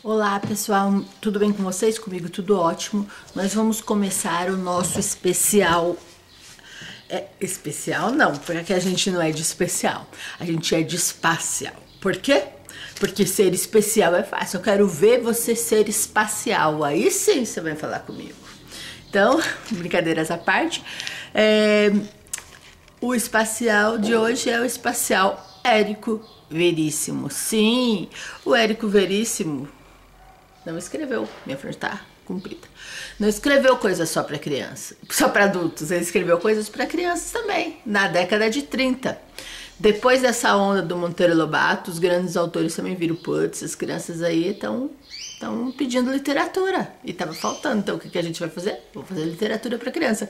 Olá pessoal, tudo bem com vocês? Comigo tudo ótimo. Nós vamos começar o nosso especial. Especial não, porque a gente não é de especial, a gente é de espacial. Por quê? Porque ser especial é fácil. Eu quero ver você ser espacial. Aí sim você vai falar comigo. Então, brincadeiras à parte, o espacial de hoje é o espacial Érico Veríssimo. Sim, o Érico Veríssimo não escreveu, minha frente tá comprida. Não escreveu coisas só para criança, só para adultos. Ele escreveu coisas para crianças também, na década de 30. Depois dessa onda do Monteiro Lobato, os grandes autores também viram, putz, as crianças aí estão pedindo literatura. E tava faltando, então o que a gente vai fazer? Vou fazer literatura para criança.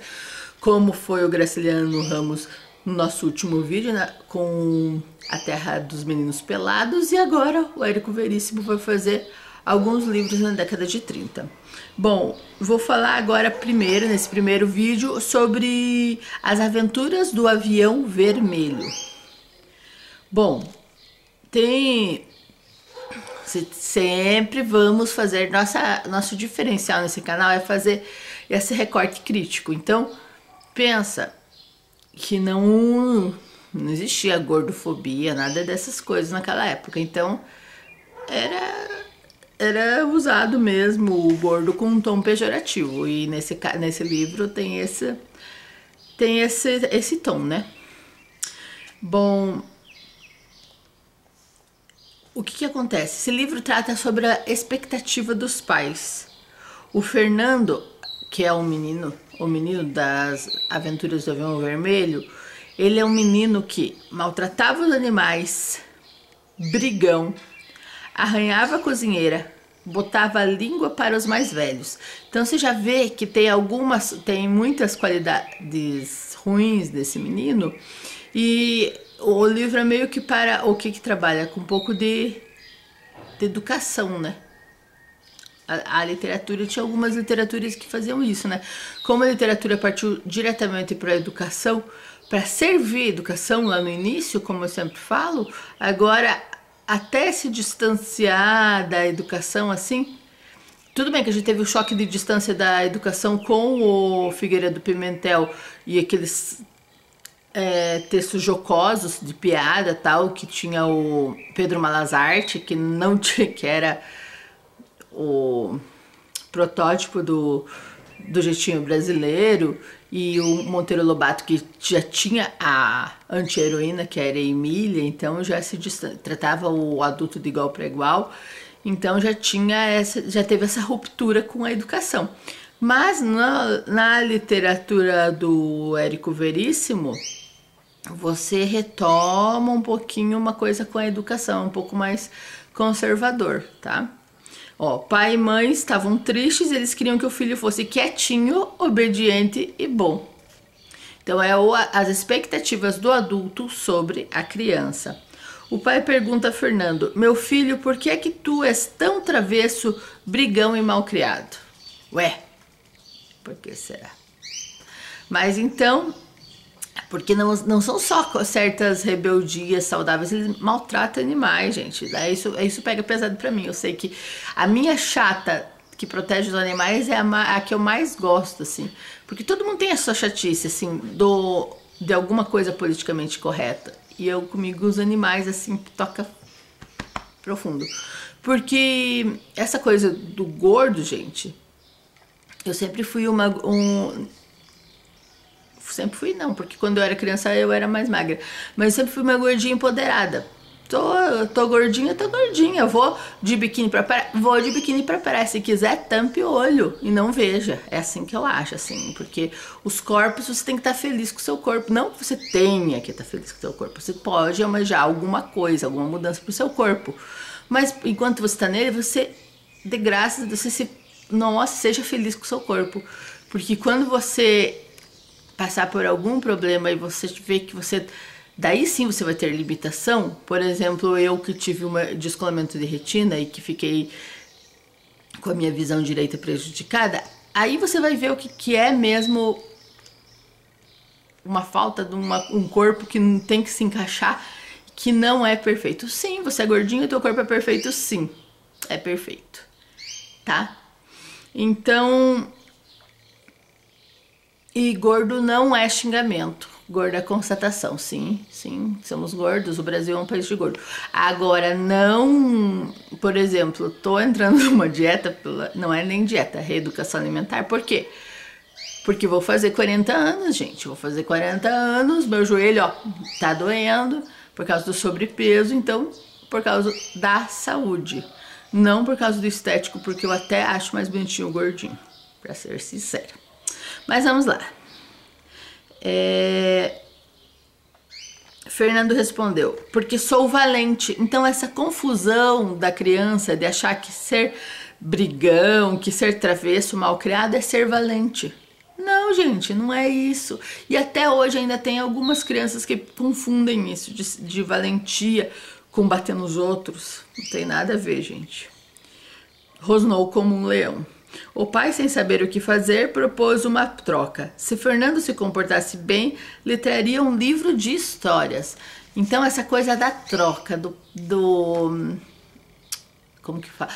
Como foi o Graciliano Ramos no nosso último vídeo, né, com A Terra dos Meninos Pelados. E agora o Érico Veríssimo vai fazer alguns livros na década de 30. Bom, vou falar agora primeiro, nesse primeiro vídeo, sobre as aventuras do avião vermelho. Bom, sempre vamos fazer, nosso diferencial nesse canal é fazer esse recorte crítico. Então, pensa que não existia gordofobia, nada dessas coisas naquela época. Então, era usado mesmo o gordo com um tom pejorativo, e nesse livro tem esse tom, né? Bom, o que acontece? Esse livro trata sobre a expectativa dos pais. O Fernando, que é o menino das aventuras do avião vermelho, ele é um menino que maltratava os animais, brigão, arranhava a cozinheira, botava a língua para os mais velhos. Então você já vê que tem muitas qualidades ruins desse menino. E o livro é meio que para o que trabalha com um pouco de educação, né? A literatura, tinha algumas literaturas que faziam isso, né? Como a literatura partiu diretamente para a educação, para servir a educação lá no início, como eu sempre falo, agora até se distanciar da educação assim. Tudo bem que a gente teve o choque de distância da educação com o Figueiredo Pimentel e aqueles textos jocosos de piada tal, que tinha o Pedro Malazarte, que não tinha, que era o protótipo do jeitinho brasileiro, e o Monteiro Lobato, que já tinha a anti-heroína, que era a Emília, então já tratava o adulto de igual para igual, então já teve essa ruptura com a educação. Mas na literatura do Érico Veríssimo, você retoma um pouquinho uma coisa com a educação, um pouco mais conservador, tá? Ó, pai e mãe estavam tristes, eles queriam que o filho fosse quietinho, obediente e bom. Então as expectativas do adulto sobre a criança. O pai pergunta a Fernando: meu filho, por que é que tu és tão travesso, brigão e malcriado? Ué, por que será? Mas então, porque não são só certas rebeldias saudáveis, eles maltratam animais, gente. Daí isso pega pesado pra mim. Eu sei que a minha chata que protege os animais é a que eu mais gosto, assim. Porque todo mundo tem a sua chatice, assim, de alguma coisa politicamente correta. E comigo, os animais, assim, toca profundo. Porque essa coisa do gordo, gente, eu sempre fui sempre fui não, porque quando eu era criança eu era mais magra, mas eu sempre fui uma gordinha empoderada. Tô gordinha, vou de biquíni pra praia, se quiser tampe o olho e não veja. É assim que eu acho, assim, porque os corpos, você tem que estar feliz com o seu corpo, não que você tenha que estar feliz com o seu corpo, você pode almejar alguma coisa, alguma mudança pro seu corpo, mas enquanto você tá nele, você, de graça, nossa, seja feliz com o seu corpo, porque quando você passar por algum problema e você vê que daí sim você vai ter limitação. Por exemplo, eu que tive um descolamento de retina e que fiquei com a minha visão direita prejudicada, aí você vai ver o que é mesmo uma falta de um corpo que tem que se encaixar, que não é perfeito. Sim, você é gordinho e teu corpo é perfeito, sim. é perfeito, tá? Então, e gordo não é xingamento. Gordo é constatação, sim, sim, somos gordos, o Brasil é um país de gordo. Agora, não, por exemplo, tô entrando numa dieta, não é nem dieta, é reeducação alimentar, por quê? Porque vou fazer 40 anos, gente, vou fazer 40 anos, meu joelho, ó, tá doendo por causa do sobrepeso, então, por causa da saúde, não por causa do estético, porque eu até acho mais bonitinho o gordinho, pra ser sincera. Mas vamos lá. Fernando respondeu, porque sou valente. Então essa confusão da criança de achar que ser brigão, que ser travesso, mal criado é ser valente. Não, gente, não é isso. E até hoje ainda tem algumas crianças que confundem isso de valentia com bater nos outros. Não tem nada a ver, gente. Rosnou como um leão. O pai, sem saber o que fazer, propôs uma troca. Se Fernando se comportasse bem, lhe traria um livro de histórias. Então, essa coisa da troca, como que fala?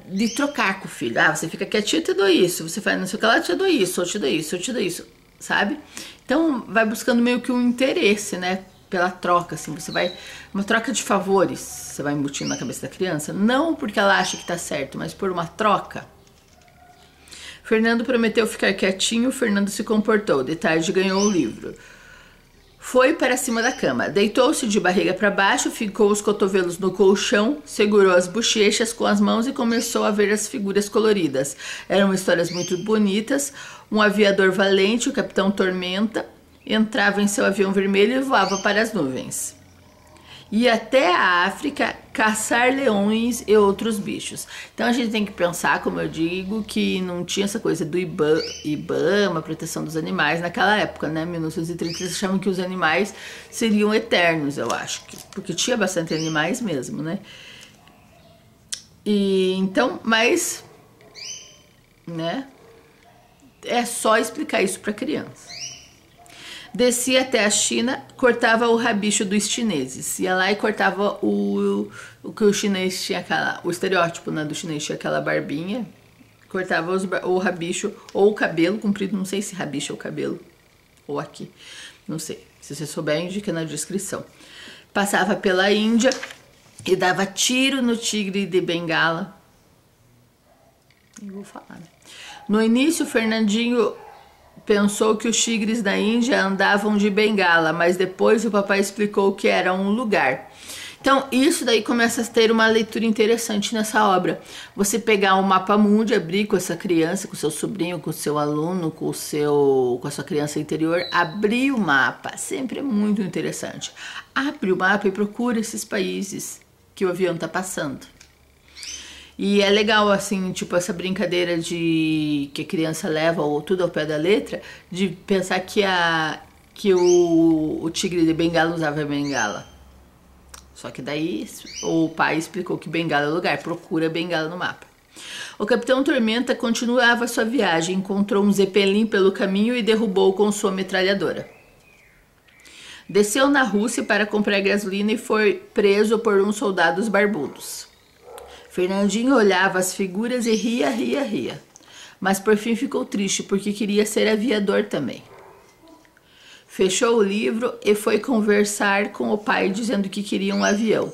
De trocar com o filho. Ah, você fica quietinho, eu te dou isso. Você faz não sei o que lá, eu te dou isso, eu te dou isso, eu te dou isso. Sabe? Então, vai buscando meio que um interesse, né? Pela troca, assim, você vai... Uma troca de favores, você vai embutindo na cabeça da criança. Não porque ela acha que tá certo, mas por uma troca. Fernando prometeu ficar quietinho, Fernando se comportou. De tarde ganhou o livro. Foi para cima da cama, deitou-se de barriga para baixo, ficou os cotovelos no colchão, segurou as bochechas com as mãos e começou a ver as figuras coloridas. Eram histórias muito bonitas. Um aviador valente, o Capitão Tormenta, entrava em seu avião vermelho e voava para as nuvens. Ia até a África caçar leões e outros bichos. Então a gente tem que pensar, como eu digo, que não tinha essa coisa do IBAMA, proteção dos animais naquela época, né? 1930 eles achavam que os animais seriam eternos, eu acho, porque tinha bastante animais mesmo, né? E então, mas, né? É só explicar isso para criança. Descia até a China, cortava o rabicho dos chineses. Ia lá e cortava o que o chinês tinha o estereótipo, né, do chinês tinha aquela barbinha. Cortava o rabicho ou o cabelo comprido, não sei se rabicho ou cabelo. Ou aqui, não sei. Se você souber, indica na descrição. Passava pela Índia e dava tiro no tigre de Bengala. Eu vou falar, né? No início, Fernandinho pensou que os tigres da Índia andavam de bengala, mas depois o papai explicou que era um lugar. Então, isso daí começa a ter uma leitura interessante nessa obra. Você pegar um mapa mundi, abrir com essa criança, com seu sobrinho, com seu aluno, com a sua criança interior, abrir o mapa, sempre é muito interessante. Abre o mapa e procura esses países que o avião está passando. E é legal, assim, tipo, essa brincadeira de que a criança leva ou tudo ao pé da letra, de pensar que o tigre de Bengala usava bengala. Só que daí o pai explicou que Bengala é o lugar, procura Bengala no mapa. O Capitão Tormenta continuava sua viagem, encontrou um Zeppelin pelo caminho e derrubou com sua metralhadora. Desceu na Rússia para comprar gasolina e foi preso por uns soldados barbudos. Fernandinho olhava as figuras e ria. Mas por fim ficou triste, porque queria ser aviador também. Fechou o livro e foi conversar com o pai, dizendo que queria um avião.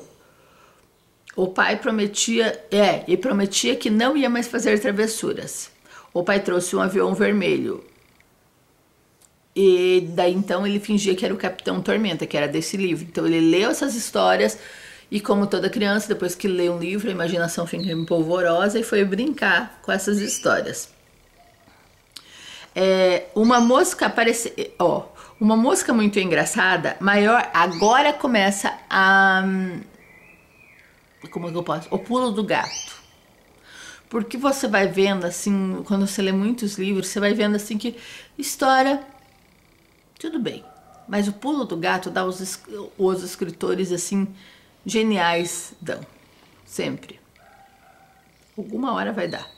O pai prometia que não ia mais fazer travessuras. O pai trouxe um avião vermelho. E daí então ele fingia que era o Capitão Tormenta, que era desse livro. Então ele leu essas histórias. E como toda criança, depois que lê um livro, a imaginação fica empolvorosa e foi brincar com essas histórias. Uma mosca uma mosca muito engraçada, maior, agora começa como é que eu posso? O pulo do gato. Porque você vai vendo assim, quando você lê muitos livros, você vai vendo assim que história, tudo bem. Mas o pulo do gato dá os escritores assim, geniais dão, sempre. Alguma hora vai dar.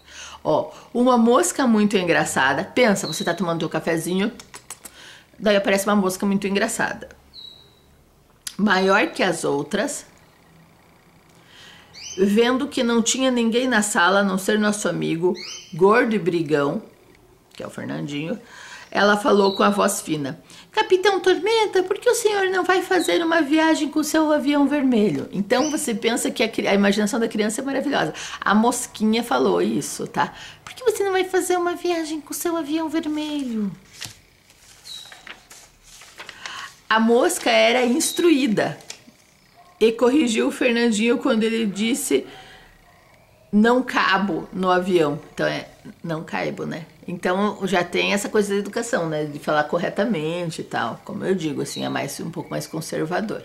Ó, uma mosca muito engraçada. Pensa, você tá tomando teu cafezinho, daí aparece uma mosca muito engraçada. Maior que as outras, Vendo que não tinha ninguém na sala, a não ser nosso amigo, gordo e brigão, que é o Fernandinho, ela falou com a voz fina: Capitão Tormenta, por que o senhor não vai fazer uma viagem com o seu avião vermelho? Então você pensa que a imaginação da criança é maravilhosa. A mosquinha falou isso, tá? Por que você não vai fazer uma viagem com o seu avião vermelho? A mosca era instruída e corrigiu o Fernandinho quando ele disse não cabo no avião. Então é não caibo, né? Então já tem essa coisa da educação, né? De falar corretamente e tal. Como eu digo, assim, é um pouco mais conservador.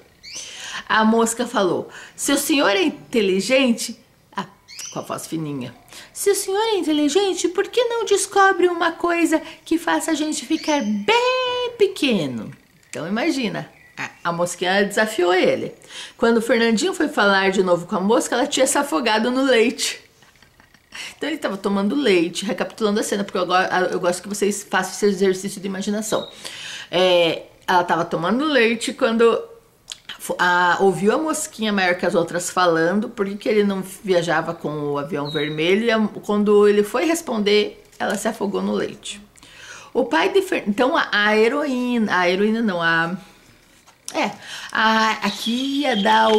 A mosca falou: se o senhor é inteligente... Ah, com a voz fininha. Se o senhor é inteligente, por que não descobre uma coisa que faça a gente ficar bem pequeno? Então imagina, a mosquinha desafiou ele. Quando o Fernandinho foi falar de novo com a mosca, ela tinha se afogado no leite. Então ele estava tomando leite, recapitulando a cena, porque eu gosto que vocês façam esse exercício de imaginação. Ela estava tomando leite quando ouviu a mosquinha maior que as outras falando, por que ele não viajava com o avião vermelho, e quando ele foi responder, ela se afogou no leite. O pai de então a heroína não, aqui ia dar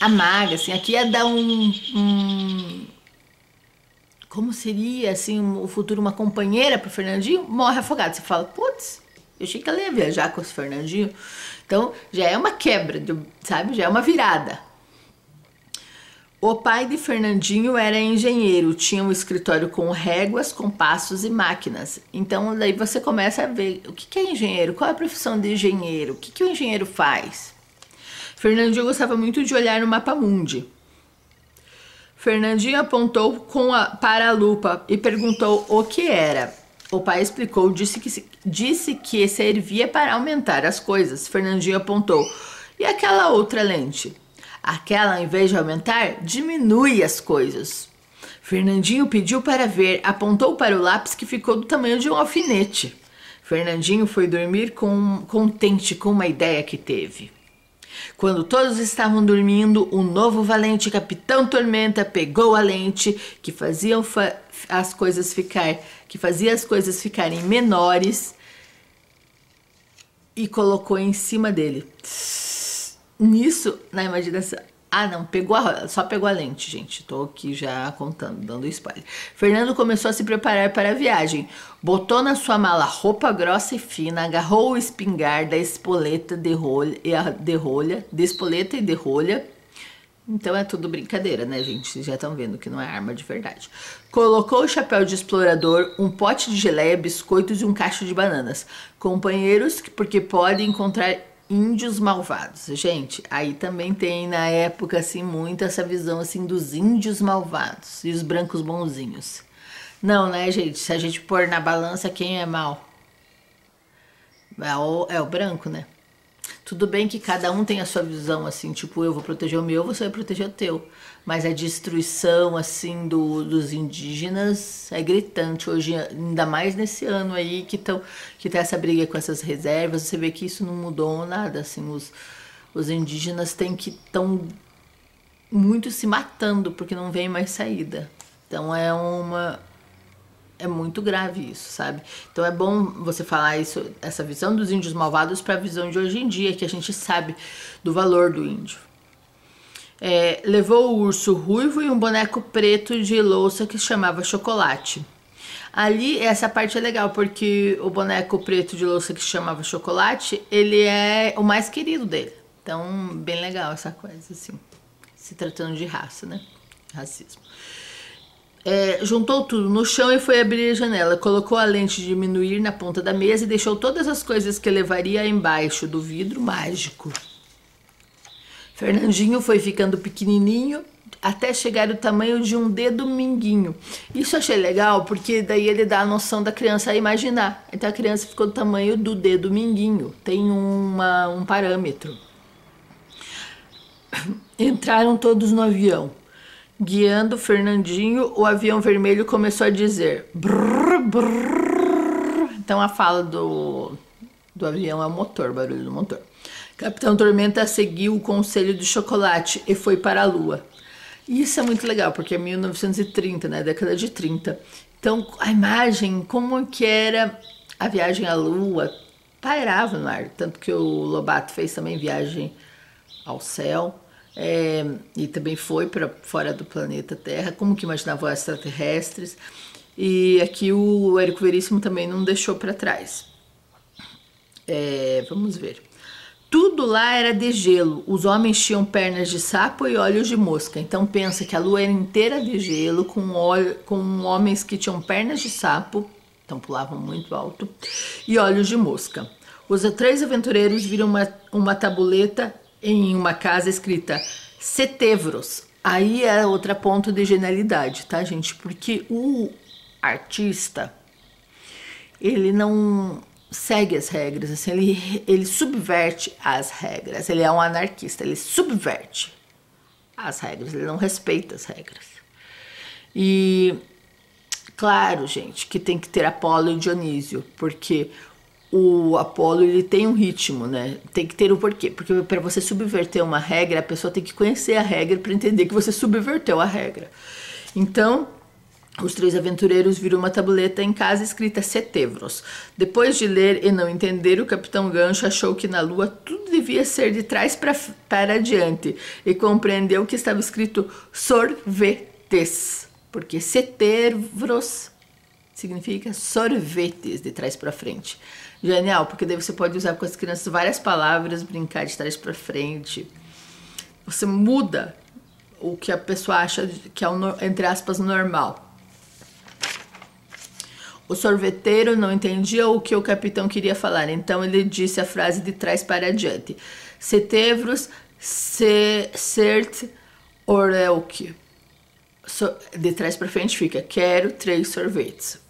a maga, assim, aqui ia dar como seria, assim, o futuro, uma companheira pro Fernandinho, morre afogada. Você fala, putz, eu achei que ela ia viajar com esse Fernandinho. Então, já é uma quebra, sabe? Já é uma virada. O pai de Fernandinho era engenheiro, tinha um escritório com réguas, compassos e máquinas. Então, daí você começa a ver o que é engenheiro, qual é a profissão de engenheiro, o que o engenheiro faz. Fernandinho gostava muito de olhar no mapa mundi. Fernandinho apontou para a lupa e perguntou o que era. O pai explicou, disse que servia para aumentar as coisas. Fernandinho apontou. E aquela outra lente? Aquela, ao invés de aumentar, diminui as coisas. Fernandinho pediu para ver, apontou para o lápis que ficou do tamanho de um alfinete. Fernandinho foi dormir contente com uma ideia que teve. Quando todos estavam dormindo, o novo valente Capitão Tormenta pegou a lente que fazia as coisas ficarem menores e colocou em cima dele. Nisso, na imaginação... Ah, não, só pegou a lente, gente. Tô aqui já contando, dando spoiler. Fernando começou a se preparar para a viagem. Botou na sua mala roupa grossa e fina, agarrou o espingarda, a espoleta de espoleta e de rolha. Então é tudo brincadeira, né, gente? Vocês já estão vendo que não é arma de verdade. Colocou o chapéu de explorador, um pote de geleia, biscoitos e um cacho de bananas. Companheiros, porque pode encontrar índios malvados. Gente, aí também tem na época assim muito essa visão assim dos índios malvados e os brancos bonzinhos. Não, né, gente? Se a gente pôr na balança quem é mal, é o branco, né? Tudo bem que cada um tem a sua visão, assim, tipo, eu vou proteger o meu, você vai proteger o teu. Mas a destruição, assim, dos indígenas é gritante hoje, ainda mais nesse ano aí que tá essa briga com essas reservas. Você vê que isso não mudou nada, assim, os indígenas estão muito se matando porque não vem mais saída. Então é muito grave isso, sabe? Então é bom você falar isso, essa visão dos índios malvados para a visão de hoje em dia, que a gente sabe do valor do índio. Levou o urso ruivo e um boneco preto de louça que se chamava Chocolate. Ali, essa parte é legal, porque o boneco preto de louça que se chamava Chocolate, ele é o mais querido dele. Então, bem legal essa coisa, assim, se tratando de raça, né? Racismo. Juntou tudo no chão e foi abrir a janela. Colocou a lente de diminuir na ponta da mesa e deixou todas as coisas que levaria embaixo do vidro mágico. Fernandinho foi ficando pequenininho até chegar ao tamanho de um dedo mindinho. Isso eu achei legal porque daí ele dá a noção da criança a imaginar. Então a criança ficou do tamanho do dedo mindinho. Tem um parâmetro. Entraram todos no avião. Guiando Fernandinho, o avião vermelho começou a dizer brrr, brrr. Então a fala do avião é o motor, o barulho do motor. Capitão Tormenta seguiu o conselho de Chocolate e foi para a lua. Isso é muito legal, porque é 1930, né? Década de 30. Então, a imagem, como que era a viagem à Lua, pairava no ar. Tanto que o Lobato fez também viagem ao céu. E também foi para fora do planeta Terra, como que imaginavam extraterrestres. E aqui o Érico Veríssimo também não deixou para trás. Vamos ver. Tudo lá era de gelo. Os homens tinham pernas de sapo e olhos de mosca. Então pensa que a lua era inteira de gelo, com homens que tinham pernas de sapo, então pulavam muito alto, e olhos de mosca. Os 3 aventureiros viram uma tabuleta em uma casa escrita Setevros. Aí é outro ponto de genialidade, tá, gente? Porque o artista, ele não segue as regras, assim, ele subverte as regras. Ele é um anarquista, ele subverte as regras, ele não respeita as regras. E claro, gente, que tem que ter Apolo e Dionísio, porque o Apolo, ele tem um ritmo, né? Tem que ter o porquê, porque para você subverter uma regra, a pessoa tem que conhecer a regra para entender que você subverteu a regra. Então, os 3 aventureiros viram uma tabuleta em casa escrita Setevros. Depois de ler e não entender, o Capitão Gancho achou que na lua tudo devia ser de trás para adiante e compreendeu que estava escrito sorvetes, porque Setevros significa sorvetes, de trás para frente. Genial, porque daí você pode usar com as crianças várias palavras, brincar de trás para frente. Você muda o que a pessoa acha que é o, entre aspas, normal. O sorveteiro não entendia o que o capitão queria falar, então ele disse a frase de trás para adiante. Setevros cert orelque. De trás para frente fica, quero 3 sorvetes.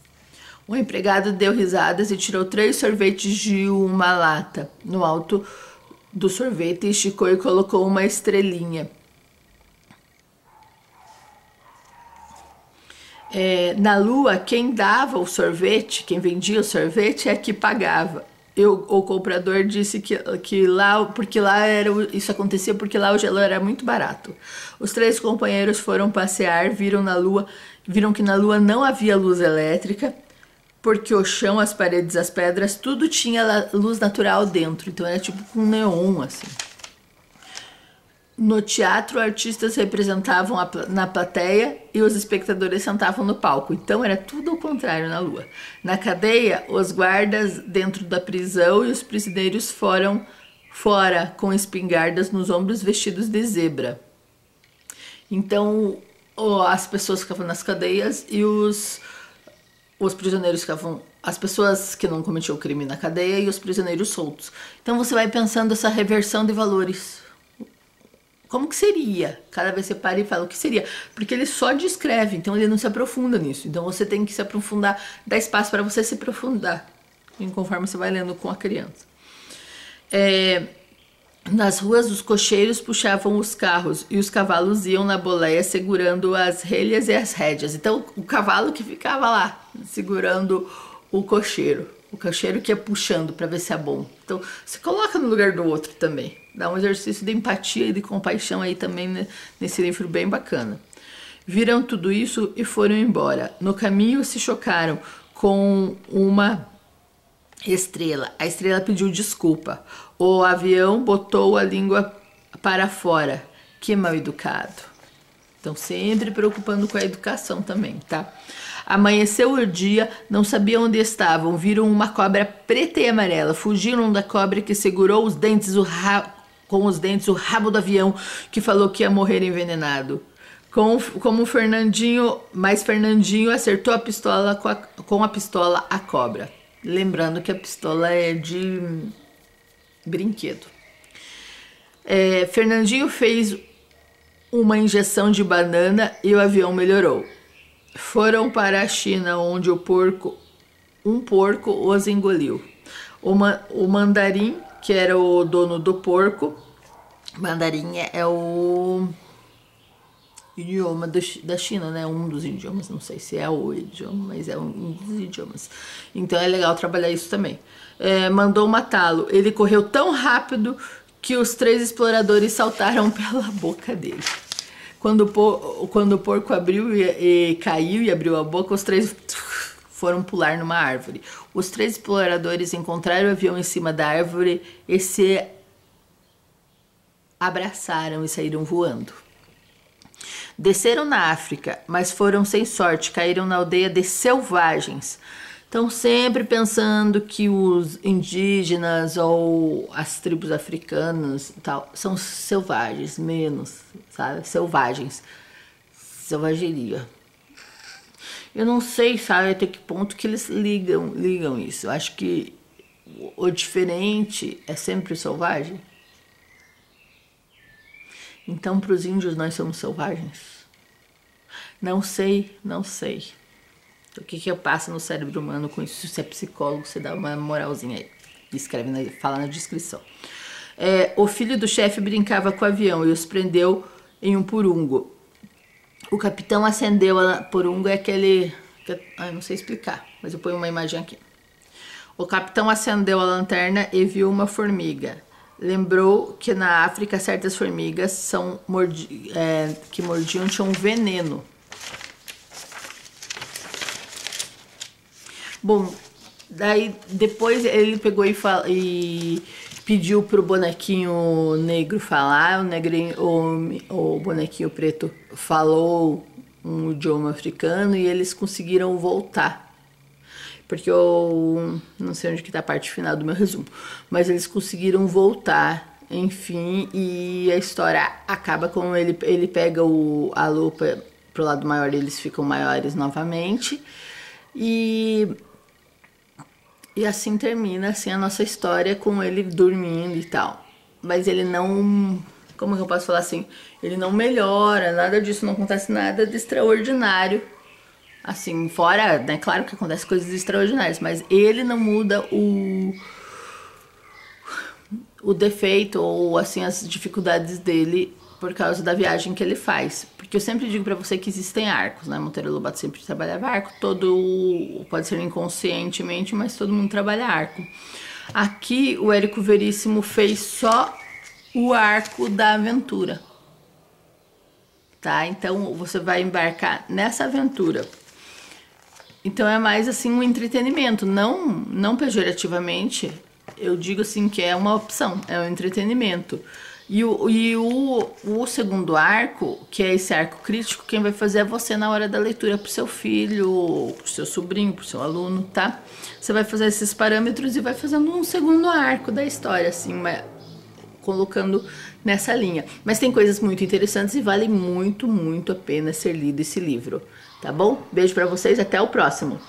O empregado deu risadas e tirou 3 sorvetes de uma lata. No alto do sorvete, esticou e colocou uma estrelinha. Na lua, quem dava o sorvete, quem vendia o sorvete é que pagava. O comprador disse que lá, porque lá isso acontecia porque lá o gelo era muito barato. Os 3 companheiros foram passear, viram que na lua não havia luz elétrica, porque o chão, as paredes, as pedras, tudo tinha luz natural dentro. Então era tipo com neon, assim. No teatro, artistas representavam na plateia e os espectadores sentavam no palco. Então era tudo ao contrário na lua. Na cadeia, os guardas dentro da prisão e os prisioneiros foram fora com espingardas nos ombros, vestidos de zebra. Então as pessoas ficavam nas cadeias e os prisioneiros ficavam, as pessoas que não cometiam o crime na cadeia e os prisioneiros soltos. Então você vai pensando essa reversão de valores. Como que seria? Cada vez você para e fala o que seria. Porque ele só descreve, então ele não se aprofunda nisso. Então você tem que se aprofundar, dar espaço para você se aprofundar, conforme você vai lendo com a criança. Nas ruas, os cocheiros puxavam os carros e os cavalos iam na boleia segurando as relhas e as rédeas. Então o cavalo que ficava lá, segurando o cocheiro que ia puxando para ver se é bom. Então se coloca no lugar do outro também. Dá um exercício de empatia e de compaixão aí também, né, nesse livro bem bacana. Viram tudo isso e foram embora. No caminho se chocaram com uma estrela. A estrela pediu desculpa. O avião botou a língua para fora. Que mal educado. Então sempre preocupando com a educação também, tá? Amanheceu o dia, não sabiam onde estavam, viram uma cobra preta e amarela, fugiram da cobra que segurou os dentes, com os dentes o rabo do avião, que falou que ia morrer envenenado. Como Fernandinho acertou a pistola com a pistola a cobra. Lembrando que a pistola é de brinquedo. Fernandinho fez uma injeção de banana e o avião melhorou. Foram para a China, onde um porco os engoliu. O mandarim, que era o dono do porco, mandarim é o idioma da China, né? Um dos idiomas, não sei se é o idioma, mas é um dos idiomas. Então é legal trabalhar isso também. Mandou matá-lo. Ele correu tão rápido que os 3 exploradores saltaram pela boca dele. Quando o porco abriu e caiu e abriu a boca, os três foram pular numa árvore. Os três exploradores encontraram o avião em cima da árvore e se abraçaram e saíram voando. Desceram na África, mas foram sem sorte, caíram na aldeia de selvagens. Estão sempre pensando que os indígenas ou as tribos africanas tal, são selvagens, menos, sabe? Selvagens. Selvageria. Eu não sei, sabe, até que ponto que eles ligam isso. Eu acho que o diferente é sempre selvagem. Então, para os índios, nós somos selvagens? Não sei, não sei. O que passa no cérebro humano com isso? Se você é psicólogo, você dá uma moralzinha aí. Escreve, fala na descrição. O filho do chefe brincava com o avião e os prendeu em um purungo. O capitão acendeu a purungo, é aquele... não sei explicar, mas eu ponho uma imagem aqui. O capitão acendeu a lanterna e viu uma formiga. Lembrou que na África certas formigas que mordiam tinham veneno. Bom, daí depois ele pegou e pediu pro bonequinho negro falar. O bonequinho preto falou um idioma africano e eles conseguiram voltar. Porque eu não sei onde que tá a parte final do meu resumo, mas eles conseguiram voltar, enfim, e a história acaba com ele pega a lupa pro lado maior, eles ficam maiores novamente, e assim termina assim a nossa história com ele dormindo e tal. Mas ele não, como que eu posso falar assim, ele não melhora, nada disso, não acontece nada de extraordinário. Assim, fora, né, claro que acontece coisas extraordinárias, mas ele não muda o defeito ou assim as dificuldades dele por causa da viagem que ele faz. Porque eu sempre digo pra você que existem arcos, né? Monteiro Lobato sempre trabalhava arco, pode ser inconscientemente, mas todo mundo trabalha arco. Aqui o Érico Veríssimo fez só o arco da aventura, tá? Então você vai embarcar nessa aventura. Então é mais assim um entretenimento, não pejorativamente, eu digo assim que é uma opção, é um entretenimento. E o segundo arco, que é esse arco crítico, quem vai fazer é você na hora da leitura pro seu filho, pro seu sobrinho, pro seu aluno, tá? Você vai fazer esses parâmetros e vai fazendo um segundo arco da história, assim, colocando nessa linha. Mas tem coisas muito interessantes e vale muito, muito a pena ser lido esse livro, tá bom? Beijo pra vocês, até o próximo!